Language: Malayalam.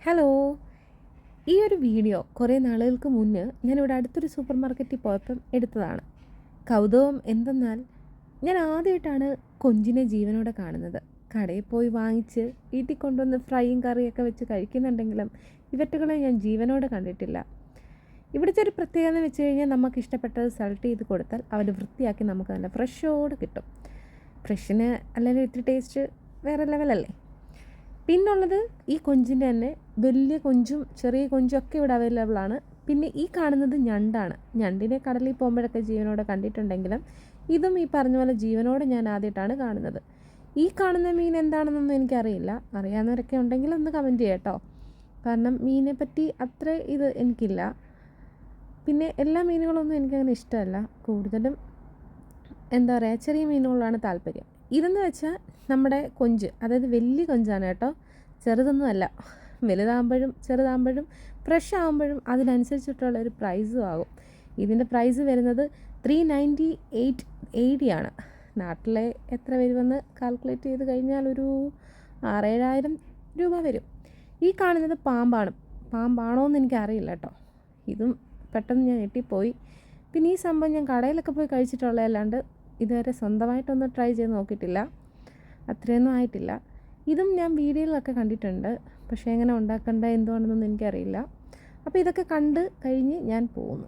ഹലോ. ഈ ഒരു വീഡിയോ കുറേ നാളുകൾക്ക് മുന്നേ ഞാനിവിടെ അടുത്തൊരു സൂപ്പർ മാർക്കറ്റിൽ പോയപ്പം എടുത്തതാണ്. കൗതുകം എന്തെന്നാൽ ഞാൻ ആദ്യമായിട്ടാണ് കൊഞ്ചിനെ ജീവനോടെ കാണുന്നത്. കടയിൽ പോയി വാങ്ങിച്ച് വീട്ടിൽ കൊണ്ടുവന്ന് ഫ്രൈയും കറിയൊക്കെ വെച്ച് കഴിക്കുന്നുണ്ടെങ്കിലും ഇവറ്റുകളെ ഞാൻ ജീവനോടെ കണ്ടിട്ടില്ല. ഇവിടുത്തെ ഒരു പ്രത്യേകത എന്ന് വെച്ച് കഴിഞ്ഞാൽ നമുക്ക് ഇഷ്ടപ്പെട്ടത് സെലക്ട് ചെയ്ത് കൊടുത്താൽ അവർ വൃത്തിയാക്കി നമുക്ക് നല്ല ഫ്രഷോട് കിട്ടും. ഫ്രഷിന് അല്ലെങ്കിൽ ഇത്തിരി ടേസ്റ്റ് വേറെ ലെവലല്ലേ. പിന്നുള്ളത് ഈ കൊഞ്ചിൻ്റെ തന്നെ വലിയ കൊഞ്ചും ചെറിയ കൊഞ്ചും ഒക്കെ ഇവിടെ അവൈലബിളാണ്. പിന്നെ ഈ കാണുന്നത് ഞണ്ടാണ്. ഞണ്ടിനെ കടലിൽ പോകുമ്പോഴൊക്കെ ജീവനോടെ കണ്ടിട്ടുണ്ടെങ്കിലും ഇതും ഈ പറഞ്ഞ പോലെ ജീവനോടെ ഞാൻ ആദ്യമായിട്ടാണ് കാണുന്നത്. ഈ കാണുന്ന മീൻ എന്താണെന്നൊന്നും എനിക്കറിയില്ല. അറിയാവുന്നവരൊക്കെ ഉണ്ടെങ്കിൽ ഒന്ന് കമൻറ്റ് ചെയ്യാം കേട്ടോ. കാരണം മീനിനെ പറ്റി അത്ര ഇത് എനിക്കില്ല. പിന്നെ എല്ലാ മീനുകളൊന്നും എനിക്കങ്ങനെ ഇഷ്ടമല്ല. കൂടുതലും എന്താ പറയുക, ചെറിയ മീനുകളാണ് താല്പര്യം. ഇതെന്ന് വെച്ചാൽ നമ്മുടെ കൊഞ്ച്, അതായത് വലിയ കൊഞ്ചാണ് കേട്ടോ, ചെറുതൊന്നുമല്ല. വലുതാകുമ്പോഴും ചെറുതാകുമ്പോഴും ഫ്രഷ് ആകുമ്പോഴും അതിനനുസരിച്ചിട്ടുള്ള ഒരു പ്രൈസും ആകും. ഇതിൻ്റെ പ്രൈസ് വരുന്നത് 398 ആണ്. നാട്ടിലെ എത്ര വരുമെന്ന് കാൽക്കുലേറ്റ് ചെയ്ത് കഴിഞ്ഞാൽ ഒരു 6,000-7,000 രൂപ വരും. ഈ കാണുന്നത് പാമ്പാണ്. പാമ്പാണോ എന്ന് എനിക്കറിയില്ല കേട്ടോ. ഇതും പെട്ടെന്ന് ഞാൻ ഞെട്ടിപ്പോയി. പിന്നെ ഈ സംഭവം ഞാൻ കടയിലൊക്കെ പോയി കഴിച്ചിട്ടുള്ളതല്ലാണ്ട് ഇതുവരെ സ്വന്തമായിട്ടൊന്നും ട്രൈ ചെയ്ത് നോക്കിയിട്ടില്ല. അത്രയൊന്നും ആയിട്ടില്ല. ഇതും ഞാൻ വീഡിയോയിലൊക്കെ കണ്ടിട്ടുണ്ട്. പക്ഷേ എങ്ങനെ ഉണ്ടാക്കേണ്ട എന്തുകൊണ്ടെന്നൊന്നും എനിക്കറിയില്ല. അപ്പോൾ ഇതൊക്കെ കണ്ട് കഴിഞ്ഞ് ഞാൻ പോകുന്നു.